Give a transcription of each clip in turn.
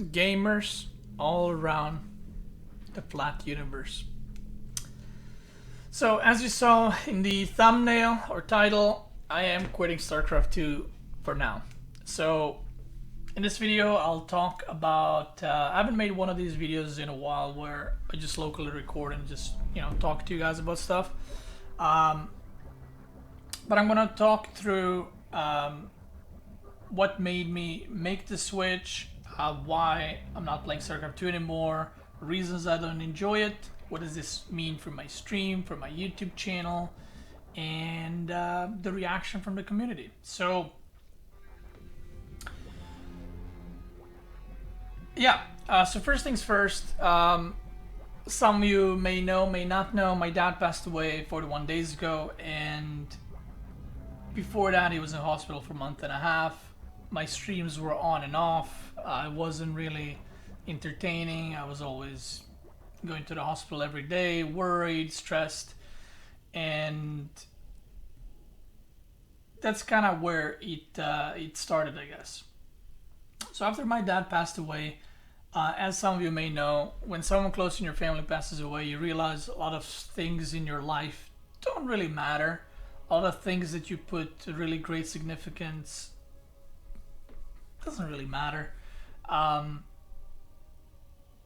gamers all around the flat universe. So, as you saw in the thumbnail or title, I am quitting StarCraft 2 for now. So, in this video, I'll talk about. I haven't made one of these videos in a while where I just locally record and just, talk to you guys about stuff. But I'm gonna talk through what made me make the switch, why I'm not playing StarCraft 2 anymore, reasons I don't enjoy it, what does this mean for my stream, for my YouTube channel, and the reaction from the community. So, yeah, so first things first, some of you may know, may not know, my dad passed away 41 days ago, and before that he was in hospital for a month and a half. My streams were on and off. I wasn't really entertaining. I was always going to the hospital every day, worried, stressed, and that's kind of where it started, I guess. So after my dad passed away, as some of you may know, when someone close in your family passes away, you realize a lot of things in your life don't really matter. A lot of things that you put really great significance doesn't really matter.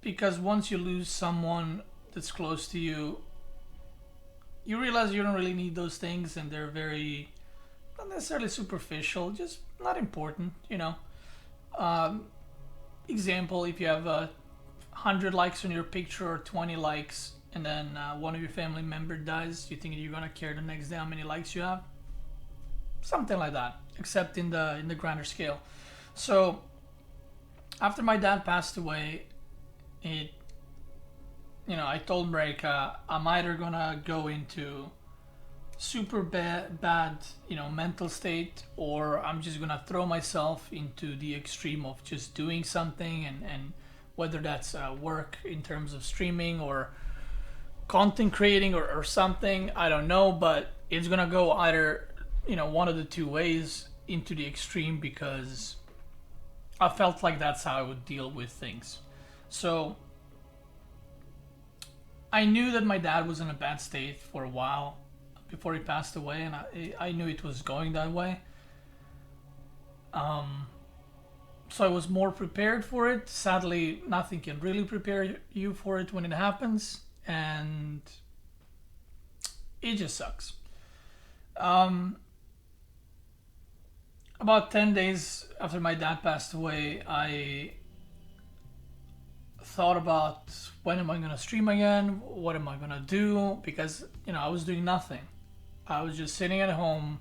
Because once you lose someone that's close to you, you realize you don't really need those things, and they're very, not necessarily superficial, just not important, Example, if you have 100 likes on your picture or 20 likes, and then one of your family member dies, you think you're gonna care the next day how many likes you have? Something like that, except in the grander scale. So after my dad passed away, I told Marika I'm either gonna go into super bad mental state, or I'm just gonna throw myself into the extreme of just doing something, and whether that's work in terms of streaming or content creating or something, I don't know, but it's gonna go either one of the two ways into the extreme, because I felt like that's how I would deal with things. So I knew that my dad was in a bad state for a while before he passed away, and I knew it was going that way. So I was more prepared for it. Sadly, nothing can really prepare you for it when it happens, and it just sucks. About 10 days after my dad passed away, I thought about, when am I going to stream again? What am I going to do? Because, I was doing nothing. I was just sitting at home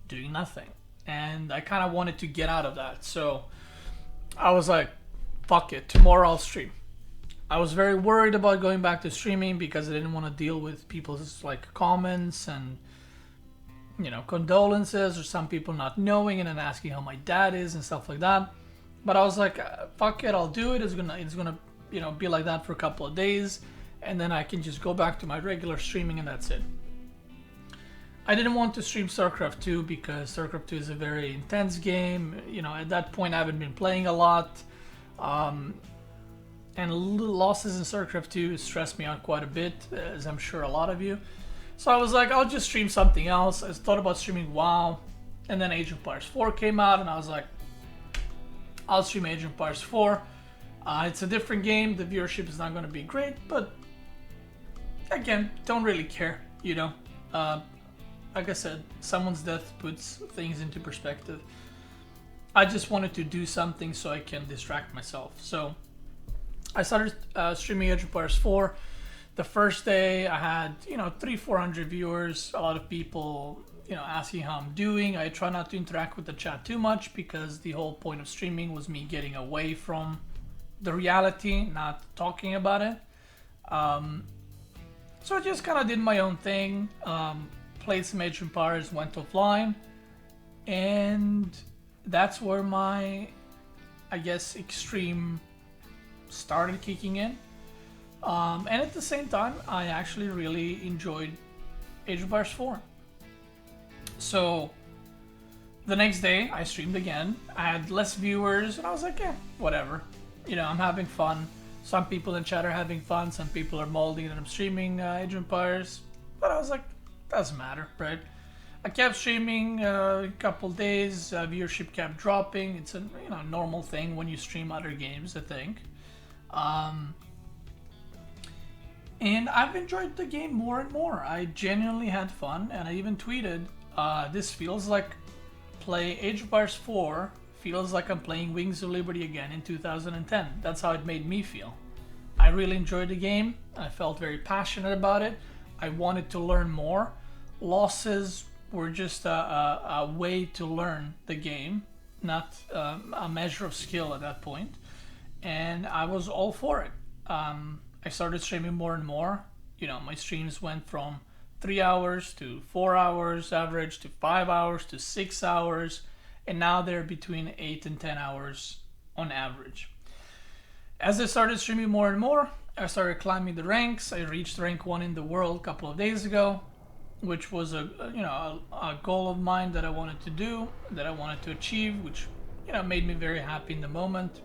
doing nothing. And I kind of wanted to get out of that. So I was like, fuck it, tomorrow I'll stream. I was very worried about going back to streaming because I didn't want to deal with people's comments and condolences, or some people not knowing and then asking how my dad is and stuff like that. But I was like, fuck it, I'll do it. It's gonna be like that for a couple of days, and then I can just go back to my regular streaming, and that's it. I didn't want to stream StarCraft 2 because StarCraft 2 is a very intense game. At that point I haven't been playing a lot, and losses in StarCraft 2 stressed me out quite a bit, as I'm sure a lot of you. So I was like, I'll just stream something else. I thought about streaming WoW, and then Age of Empires 4 came out, and I was like, I'll stream Age of Empires 4. It's a different game. The viewership is not going to be great, but again, don't really care, Like I said, someone's death puts things into perspective. I just wanted to do something so I can distract myself. So I started streaming Age of Empires 4. The first day I had, 300-400 viewers, a lot of people, asking how I'm doing. I try not to interact with the chat too much because the whole point of streaming was me getting away from the reality, not talking about it. So I just kind of did my own thing, played some Age of Empires, went offline, and that's where my, I guess, extreme started kicking in. And at the same time, I actually really enjoyed Age of Empires 4. So the next day, I streamed again. I had less viewers, and I was like, yeah, whatever. I'm having fun. Some people in chat are having fun. Some people are molding that I'm streaming Age of Empires. But I was like, doesn't matter, right? I kept streaming a couple days. Viewership kept dropping. It's a normal thing when you stream other games, I think. And I've enjoyed the game more and more. I genuinely had fun, and I even tweeted, this feels like play Age of Empires 4 feels like I'm playing Wings of Liberty again in 2010. That's how it made me feel. I really enjoyed the game. I felt very passionate about it. I wanted to learn more. Losses were just a way to learn the game, not a measure of skill at that point. And I was all for it. I started streaming more and more. My streams went from 3 hours to 4 hours average to 5 hours to 6 hours. And now they're between 8 and 10 hours on average. As I started streaming more and more, I started climbing the ranks. I reached rank 1 in the world a couple of days ago, which was a goal of mine that I wanted to do, that I wanted to achieve, which made me very happy in the moment.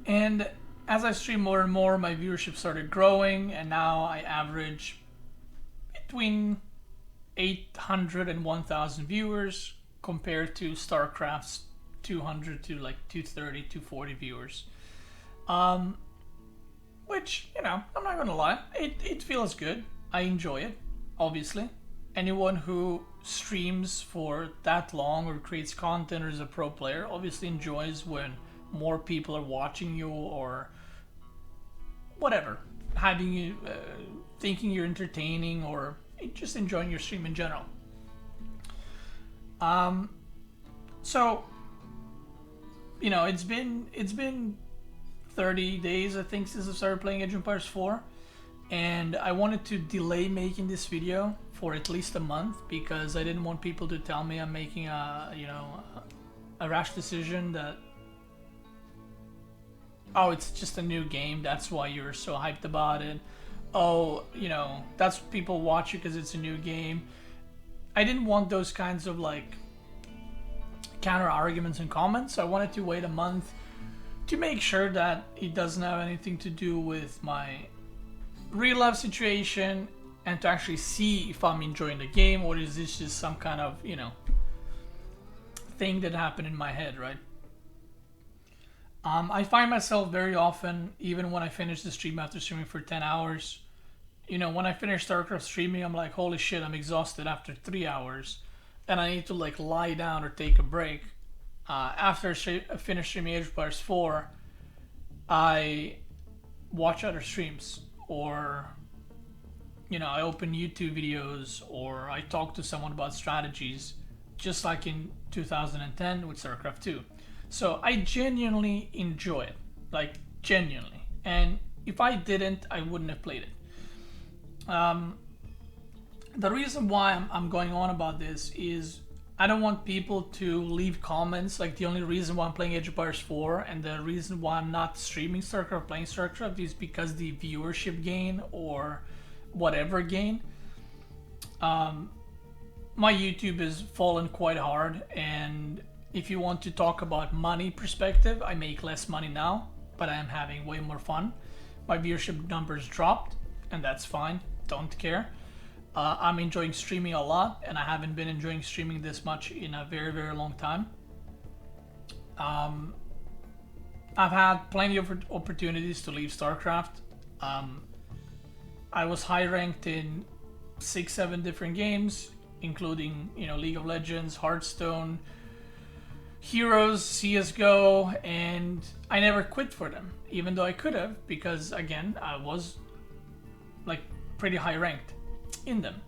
And as I stream more and more, my viewership started growing, and now I average between 800 and 1,000 viewers compared to StarCraft's 200 to like 230, 240 viewers. Which, I'm not gonna lie, it feels good. I enjoy it, obviously. Anyone who streams for that long or creates content or is a pro player obviously enjoys when more people are watching you or whatever, having you thinking you're entertaining or just enjoying your stream in general. So it's been 30 days I think since I started playing Age of Empires 4, and I wanted to delay making this video for at least a month because I didn't want people to tell me I'm making a rash decision that, oh, it's just a new game, that's why you're so hyped about it. Oh, that's people watch you because it's a new game. I didn't want those kinds of like counter arguments and comments. I wanted to wait a month to make sure that it doesn't have anything to do with my real life situation and to actually see if I'm enjoying the game or is this just some kind of, thing that happened in my head, right? I find myself very often, even when I finish the stream after streaming for 10 hours, when I finish StarCraft streaming, I'm like, holy shit, I'm exhausted after 3 hours. And I need to like lie down or take a break. After I finish streaming Age of Empires 4, I watch other streams or, I open YouTube videos or I talk to someone about strategies, just like in 2010 with StarCraft 2. So I genuinely enjoy it, like genuinely. And if I didn't, I wouldn't have played it. The reason why I'm going on about this is I don't want people to leave comments like the only reason why I'm playing Age of Empires 4 and the reason why I'm not streaming StarCraft, playing StarCraft is because the viewership gain or whatever gain. My YouTube has fallen quite hard, and if you want to talk about money perspective, I make less money now, but I am having way more fun. My viewership numbers dropped, and that's fine, don't care. I'm enjoying streaming a lot, and I haven't been enjoying streaming this much in a very, very long time. I've had plenty of opportunities to leave StarCraft. I was high ranked in 6-7 different games, including League of Legends, Hearthstone, Heroes, CSGO, and I never quit for them, even though I could have, because again, I was like pretty high ranked in them.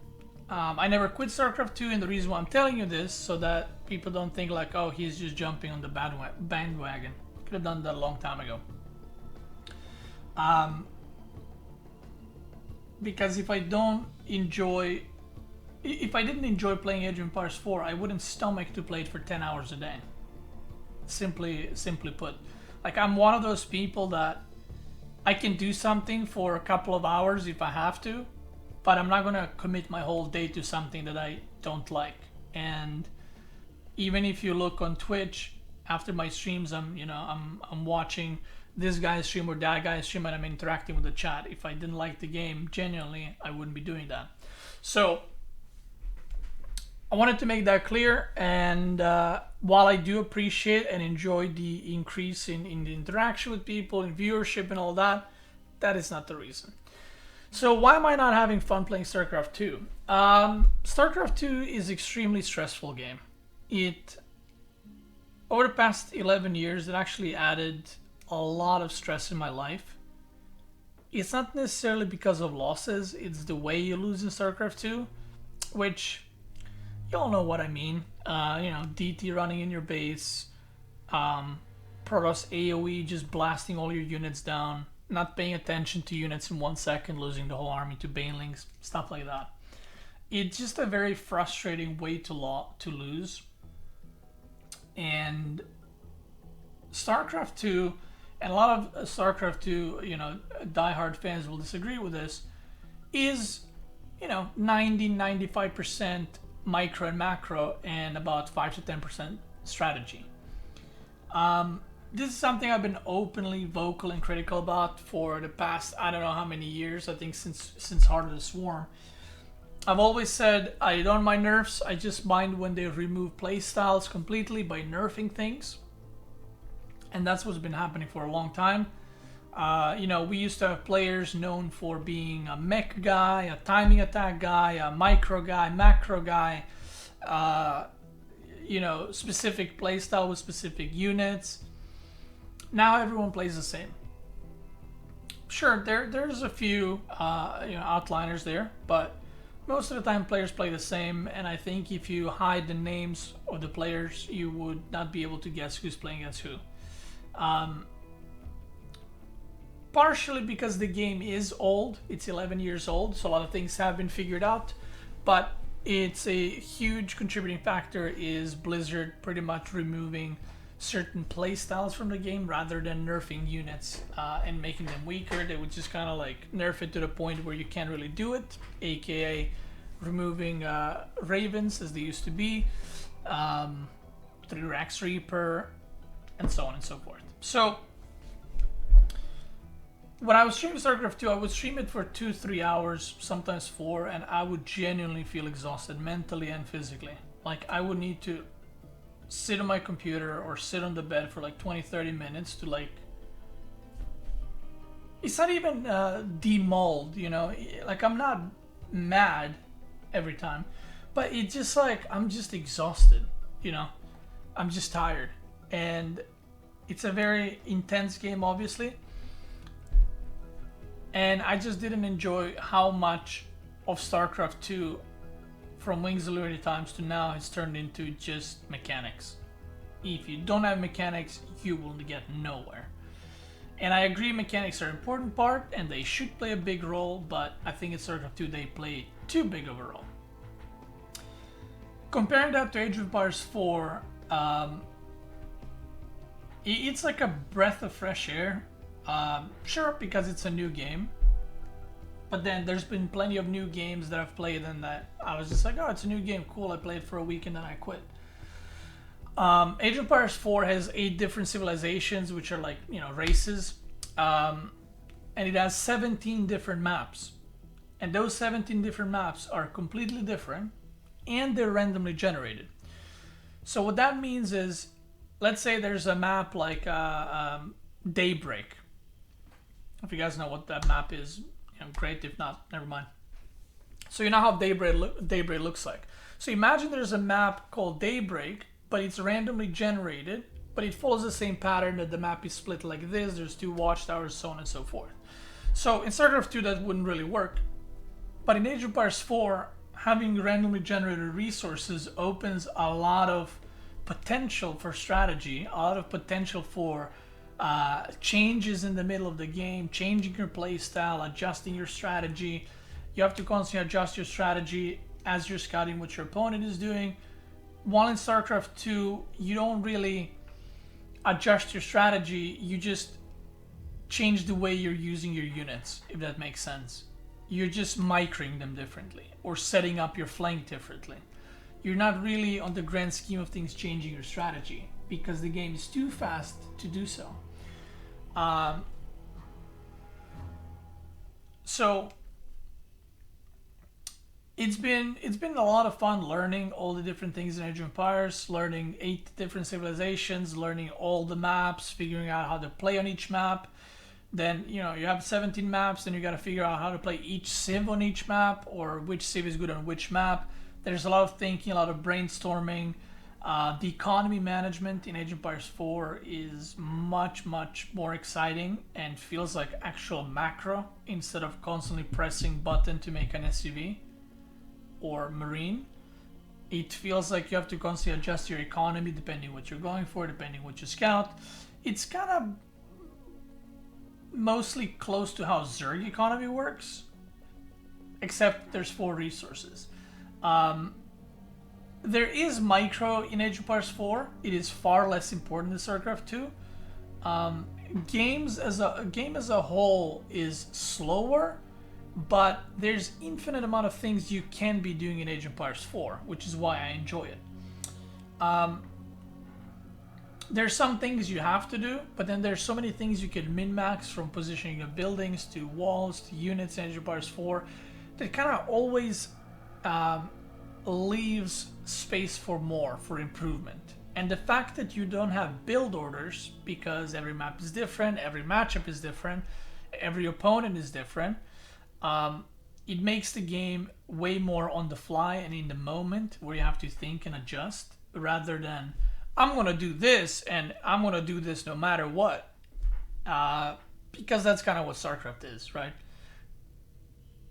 I never quit StarCraft 2, and the reason why I'm telling you this so that people don't think like, oh, he's just jumping on the bandwagon. Could have done that a long time ago. Because if I didn't enjoy playing Age of Empires 4, I wouldn't stomach to play it for 10 hours a day. Simply put. Like, I'm one of those people that I can do something for a couple of hours if I have to, but I'm not gonna commit my whole day to something that I don't like. And even if you look on Twitch, after my streams, I'm watching this guy's stream or that guy's stream, and I'm interacting with the chat. If I didn't like the game genuinely, I wouldn't be doing that. So I wanted to make that clear. And while I do appreciate and enjoy the increase in the interaction with people, in viewership and all that, that is not the reason. So why am I not having fun playing StarCraft 2? StarCraft 2 is extremely stressful game. Over the past 11 years, it actually added a lot of stress in my life. It's not necessarily because of losses, it's the way you lose in StarCraft 2, which you all know what I mean. DT running in your base, Protoss AoE just blasting all your units down, not paying attention to units in 1 second, losing the whole army to banelings, stuff like that. It's just a very frustrating way to lose. And StarCraft 2, and a lot of StarCraft 2, diehard fans will disagree with this, is, 90-95% micro and macro and about 5 to 10% strategy. This is something I've been openly vocal and critical about for the past, I don't know how many years, I think since Heart of the Swarm. I've always said I don't mind nerfs, I just mind when they remove playstyles completely by nerfing things. And that's what's been happening for a long time. We used to have players known for being a mech guy, a timing attack guy, a micro guy, macro guy, specific playstyle with specific units. Now everyone plays the same. Sure, there's a few outliners there, but most of the time players play the same, and I think if you hide the names of the players, you would not be able to guess who's playing against who. Partially because the game is old, it's 11 years old, so a lot of things have been figured out, but it's a huge contributing factor is Blizzard pretty much removing certain playstyles from the game rather than nerfing units and making them weaker. They would just kind of like nerf it to the point where you can't really do it, aka removing Ravens as they used to be, 3-Rax Reaper, and so on and so forth. So when I was streaming StarCraft 2, I would stream it for 2-3 hours, sometimes 4, and I would genuinely feel exhausted mentally and physically. Like I would need to sit on my computer or sit on the bed for like 20-30 minutes to like, it's not even demold, like I'm not mad every time, but it's just like I'm just exhausted, I'm just tired. And it's a very intense game, obviously, and I just didn't enjoy how much of StarCraft 2 from Wings of Liberty times to now has turned into just mechanics. If you don't have mechanics, you will get nowhere. And I agree mechanics are an important part and they should play a big role, but I think in StarCraft 2 they play too big of a role. Comparing that to Age of Empires 4, it's like a breath of fresh air. Sure, because it's a new game. But then there's been plenty of new games that I've played and that I was just like, oh, it's a new game, cool. I played for a week and then I quit. Age of Empires 4 has 8 different civilizations, which are like, races. And it has 17 different maps. And those 17 different maps are completely different and they're randomly generated. So what that means is, let's say there's a map like Daybreak. If you guys know what that map is, great. If not, never mind. So you know how Daybreak looks like. So imagine there's a map called Daybreak, but it's randomly generated, but it follows the same pattern that the map is split like this. There's 2 watchtowers, so on and so forth. So in StarCraft 2 that wouldn't really work. But in Age of Empires 4, having randomly generated resources opens a lot of potential for strategy, a lot of potential for changes in the middle of the game, changing your play style, adjusting your strategy. You have to constantly adjust your strategy as you're scouting what your opponent is doing. While in StarCraft 2, you don't really adjust your strategy, you just change the way you're using your units, if that makes sense. You're just microing them differently or setting up your flank differently. you're not really, on the grand scheme of things, changing your strategy because the game is too fast to do so. So it's been a lot of fun learning all the different things in Age of Empires, learning 8 different civilizations, learning all the maps, figuring out how to play on each map. Then, you know, you have 17 maps, then you got to figure out how to play each civ on each map, or which civ is good on which map. There's a lot of thinking, a lot of brainstorming. The economy management in Age of Empires 4 is much, much more exciting and feels like actual macro instead of constantly pressing button to make an SUV or marine. It feels like you have to constantly adjust your economy depending what you're going for, depending what you scout. It's kind of mostly close to how Zerg economy works, except there's 4 resources. There is micro in Age of Empires 4. It is far less important than StarCraft 2. Game as a whole is slower, but there's infinite amount of things you can be doing in Age of Empires 4, which is why I enjoy it. There's some things you have to do, but then there's so many things you can min-max, from positioning of buildings to walls to units in Age of Empires 4, that kind of always leaves space for more, for improvement. And the fact that you don't have build orders, because every map is different, every matchup is different, every opponent is different, it makes the game way more on the fly and in the moment, where you have to think and adjust, rather than I'm gonna do this and I'm gonna do this no matter what, because that's kind of what StarCraft is, right?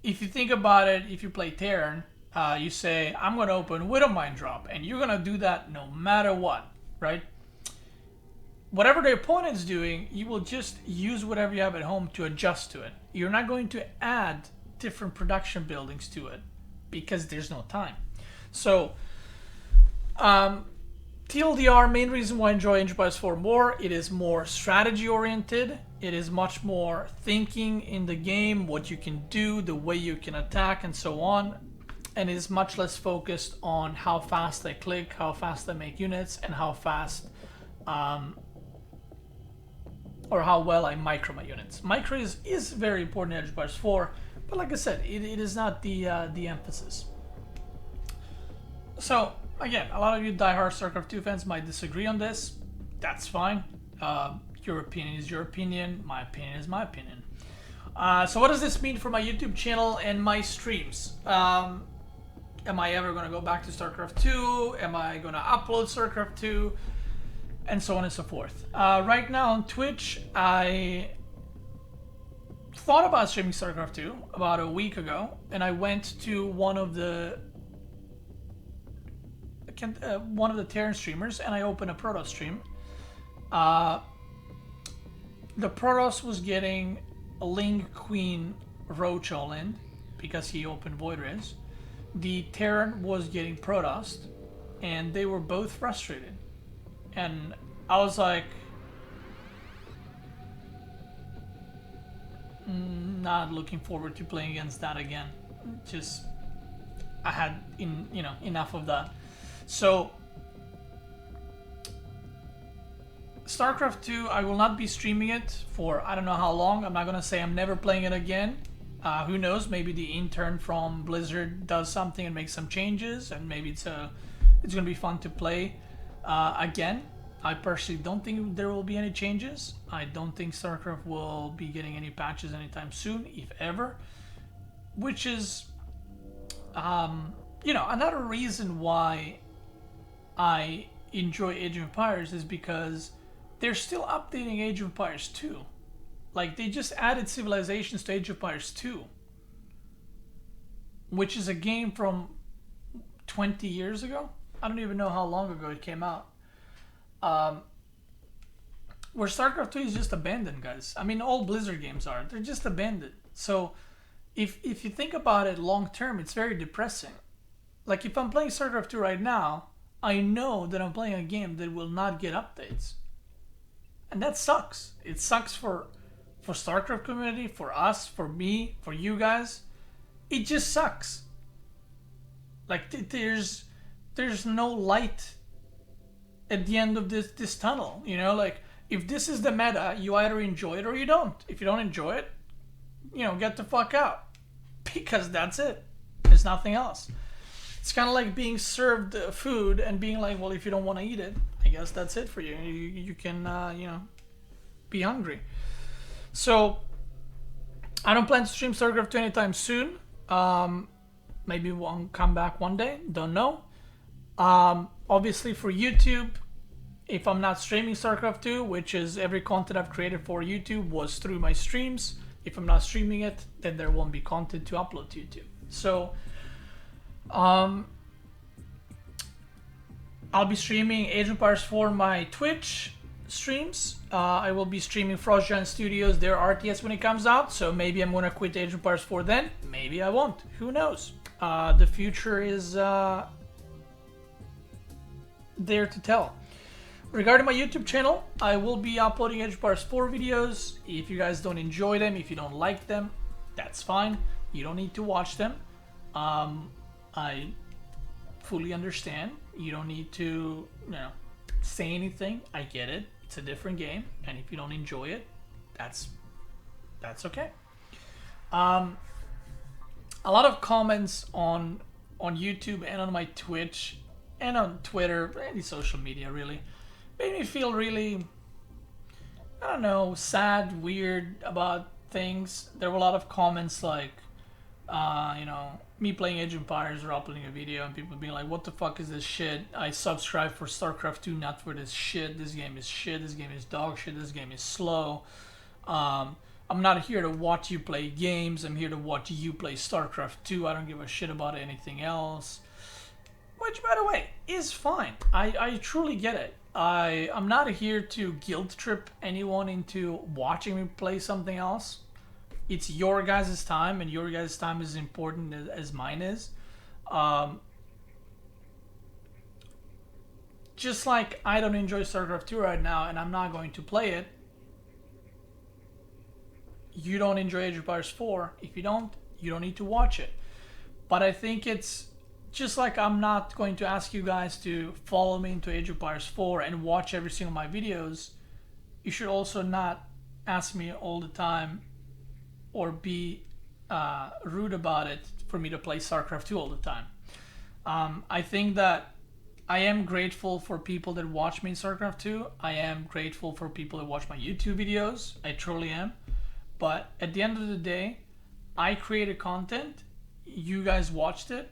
If you think about it, if you play Terran, you say I'm gonna open Widowmine drop, and you're gonna do that no matter what, right? Whatever the opponent's doing, you will just use whatever you have at home to adjust to it. You're not going to add different production buildings to it because there's no time. So, TLDR, main reason why I enjoy Age of Empires 4 more, it is more strategy oriented. It is much more thinking in the game, what you can do, the way you can attack, and so on. And it is much less focused on how fast I click, how fast I make units, and how fast or how well I micro my units. Micro is very important in Age of Empires 4, but like I said, it is not the emphasis. So, again, a lot of you diehard StarCraft 2 fans might disagree on this. That's fine. Your opinion is your opinion. My opinion is my opinion. So what does this mean for my YouTube channel and my streams? Am I ever going to go back to StarCraft 2? Am I going to upload StarCraft 2? And so on and so forth. Right now on Twitch, I thought about streaming StarCraft 2 about a week ago, and I went to one of the Terran streamers, and I opened a Protoss stream. The Protoss was getting a Ling Queen Roach all in because he opened Void Rays. The Terran was getting Protoss, and they were both frustrated. And I was like, not looking forward to playing against that again. Just, I had enough of that. So, StarCraft 2, I will not be streaming it for I don't know how long. I'm not gonna say I'm never playing it again. Who knows? Maybe the intern from Blizzard does something and makes some changes, and maybe it's gonna be fun to play again. I personally don't think there will be any changes. I don't think StarCraft will be getting any patches anytime soon, if ever. Which is, another reason why I enjoy Age of Empires is because they're still updating Age of Empires 2. Like, they just added civilizations to Age of Empires 2, which is a game from 20 years ago. I don't even know how long ago it came out. Where StarCraft 2 is just abandoned, guys. I mean, all Blizzard games are. They're just abandoned. So, if you think about it long term, it's very depressing. Like, if I'm playing StarCraft 2 right now, I know that I'm playing a game that will not get updates. And that sucks. It sucks for StarCraft community, for us, for me, for you guys. It just sucks. Like, there's there's no light at the end of this tunnel. You know, like, if this is the meta, you either enjoy it or you don't. If you don't enjoy it, you know, get the fuck out, because that's it. There's nothing else. It's kind of like being served food and being like, well, if you don't want to eat it, I guess that's it for you. You can, you know, be hungry. So I don't plan to stream StarCraft 2 anytime soon. Maybe we'll come back one day. Don't know. Obviously for YouTube, if I'm not streaming StarCraft 2, which is every content I've created for YouTube was through my streams. If I'm not streaming it, then there won't be content to upload to YouTube. So I'll be streaming Age of Empires 4 my Twitch streams. I will be streaming Frost Giant Studios, their RTS when it comes out. So maybe I'm gonna quit Age of Empires 4 then. Maybe I won't. Who knows? The future is there to tell. Regarding my YouTube channel, I will be uploading Age of Empires 4 videos. If you guys don't enjoy them, if you don't like them, that's fine. You don't need to watch them. I fully understand. You don't need to, you know, say anything. I get it. It's a different game, and if you don't enjoy it, that's okay. A lot of comments on YouTube and on my Twitch and on Twitter, any social media really, made me feel really, I don't know, sad, weird about things. There were a lot of comments like, you know, me playing Age of Empires or uploading a video and people being like, what the fuck is this shit? I subscribe for StarCraft 2, not for this shit. This game is shit. This game is dog shit. This game is slow. I'm not here to watch you play games. I'm here to watch you play StarCraft 2. I don't give a shit about anything else. Which, by the way, is fine. I truly get it. I'm not here to guilt trip anyone into watching me play something else. It's your guys' time, and your guys' time is important as mine is. Just like I don't enjoy StarCraft 2 right now, and I'm not going to play it. You don't enjoy Age of Empires 4. If you don't need to watch it. But I think it's just like I'm not going to ask you guys to follow me into Age of Empires 4 and watch every single of my videos. You should also not ask me all the time or be rude about it for me to play StarCraft 2 all the time. I think that I am grateful for people that watch me in StarCraft 2. I am grateful for people that watch my YouTube videos. I truly am. But at the end of the day, I created content. You guys watched it.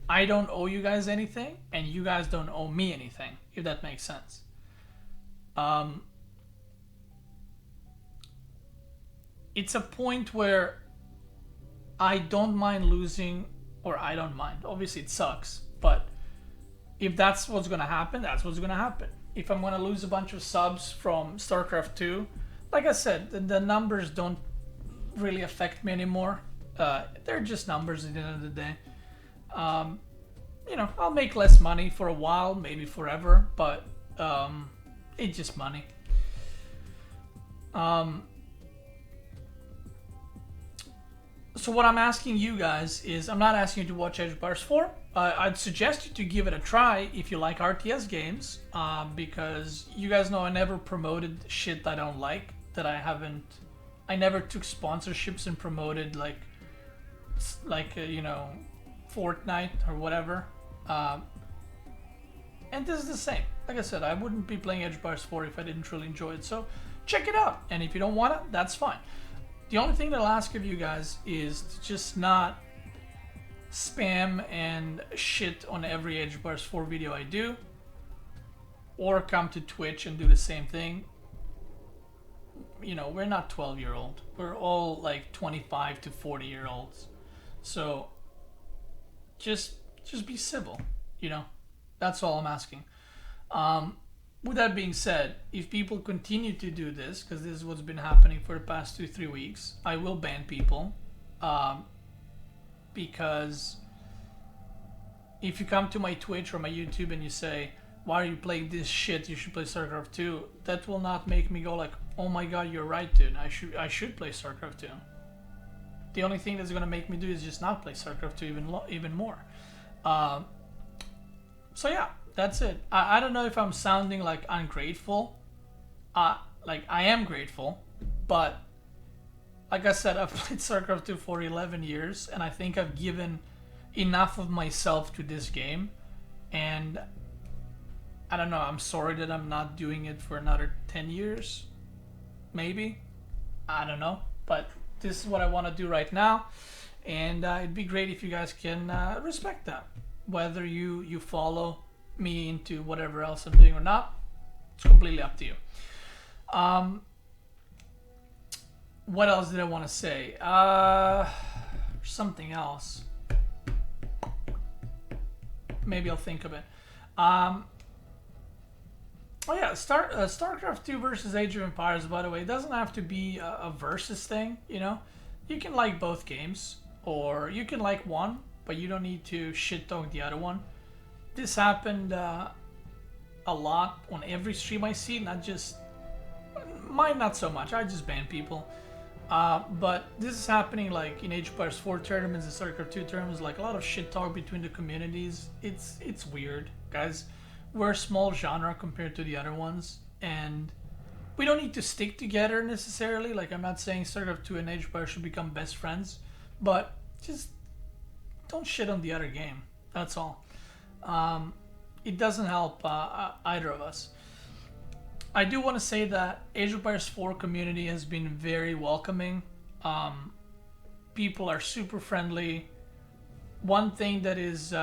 I don't owe you guys anything, and you guys don't owe me anything, if that makes sense. It's a point where I don't mind losing, or I don't mind. Obviously, it sucks, but if that's what's going to happen, that's what's going to happen. If I'm going to lose a bunch of subs from StarCraft 2, like I said, the numbers don't really affect me anymore. They're just numbers at the end of the day. You know, I'll make less money for a while, maybe forever, but it's just money. So what I'm asking you guys is, I'm not asking you to watch Age of Empires 4. I'd suggest you to give it a try if you like RTS games, because you guys know I never promoted shit I don't like, that I never took sponsorships and promoted like you know, Fortnite or whatever. And this is the same. Like I said, I wouldn't be playing Age of Empires 4 if I didn't truly enjoy it. So check it out. And if you don't want it, that's fine. The only thing that I'll ask of you guys is to just not spam and shit on every Age of Empires 4 video I do, or come to Twitch and do the same thing. You know, we're not 12-year-old. We're all like 25 to 40-year-olds. So just be civil, you know. That's all I'm asking. With that being said, if people continue to do this, because this is what's been happening for the past 2-3 weeks, I will ban people. Because if you come to my Twitch or my YouTube and you say, why are you playing this shit, you should play StarCraft 2, that will not make me go like, oh my god, you're right, dude, I should play StarCraft 2. The only thing that's gonna make me do is just not play StarCraft 2 even more. So yeah, that's it. I don't know if I'm sounding like ungrateful. Like I am grateful, but like I said, I've played StarCraft 2 for 11 years, and I think I've given enough of myself to this game. And I don't know, I'm sorry that I'm not doing it for another 10 years. Maybe. I don't know. But this is what I want to do right now. And it'd be great if you guys can respect that. Whether you follow me into whatever else I'm doing or not, it's completely up to you. What else did I want to say? Something else. Maybe I'll think of it. Oh yeah, StarCraft 2 versus Age of Empires, by the way, it doesn't have to be a versus thing, you know? You can like both games, or you can like one, but you don't need to shit talk the other one. This happened a lot on every stream I see, not just... Mine not so much, I just ban people. But this is happening like in Age of Empires 4 tournaments and StarCraft 2 tournaments, like a lot of shit talk between the communities. It's weird, guys. We're a small genre compared to the other ones, and we don't need to stick together necessarily. Like, I'm not saying StarCraft 2 and Age of Empires should become best friends, but just don't shit on the other game. That's all. It doesn't help either of us. I do want to say that Age of Empires 4 community has been very welcoming. People are super friendly. One thing that is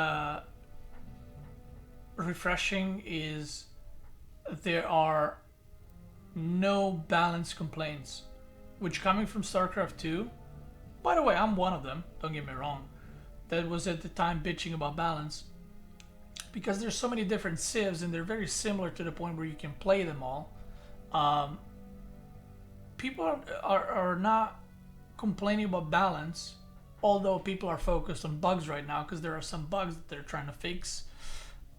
refreshing is there are no balance complaints, which coming from StarCraft 2, by the way, I'm one of them, don't get me wrong, that was at the time bitching about balance, because there's so many different civs and they're very similar to the point where you can play them all. People are not complaining about balance, although people are focused on bugs right now because there are some bugs that they're trying to fix.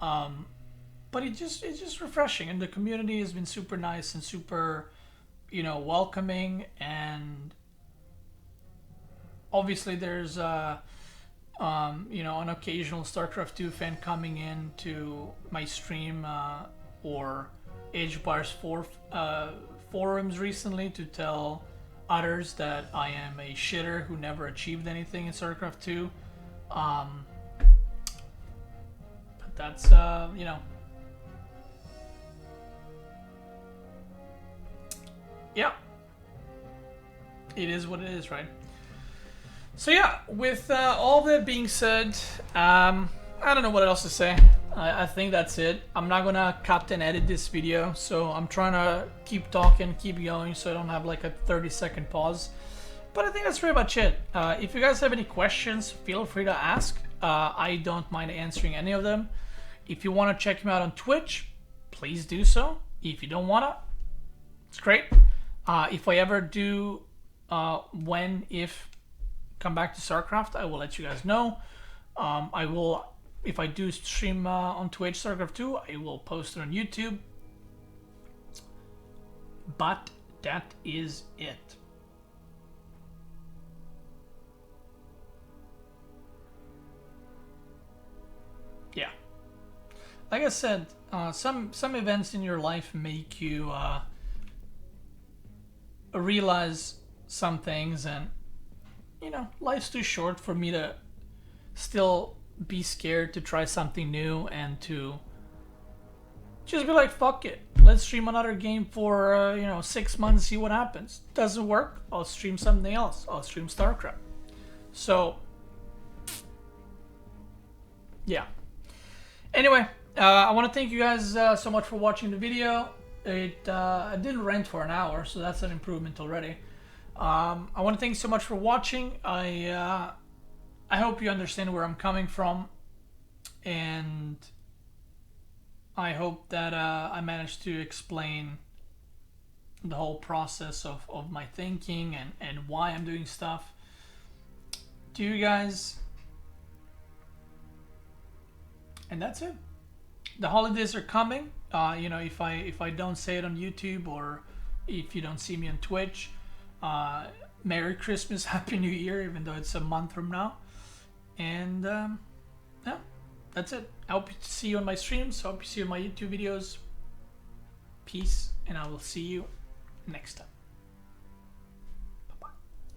But it's just refreshing, and the community has been super nice and super, you know, welcoming. And obviously there's you know, an occasional StarCraft 2 fan coming in to my stream or Age of Empires 4 forums recently to tell others that I am a shitter who never achieved anything in StarCraft 2. But that's, you know. Yeah. It is what it is, right? So yeah, with all that being said, I don't know what else to say. I think that's it. I'm not gonna cut and edit this video, so I'm trying to keep talking, keep going, so I don't have like a 30-second pause. But I think that's pretty much it. If you guys have any questions, feel free to ask. I don't mind answering any of them. If you want to check me out on Twitch, please do so. If you don't want to, it's great. If I ever do, if come back to StarCraft, I will let you guys know. I will, if I do stream on Twitch StarCraft 2, I will post it on YouTube. But that is it. Yeah. Like I said, some events in your life make you realize some things, and you know, life's too short for me to still be scared to try something new and to just be like, fuck it, let's stream another game for you know, 6 months, see what happens. Doesn't work, I'll stream something else. I'll stream StarCraft. So yeah, anyway, I want to thank you guys so much for watching the video. I didn't rant for an hour, so that's an improvement already. I want to thank you so much for watching. I hope you understand where I'm coming from, and I hope that I managed to explain the whole process of my thinking and why I'm doing stuff to you guys. And that's it. The holidays are coming. You know, if I don't say it on YouTube, or if you don't see me on Twitch, Merry Christmas, Happy New Year, even though it's a month from now. And yeah, that's it. I hope to see you on my streams. I hope you see you on my YouTube videos. Peace, and I will see you next time.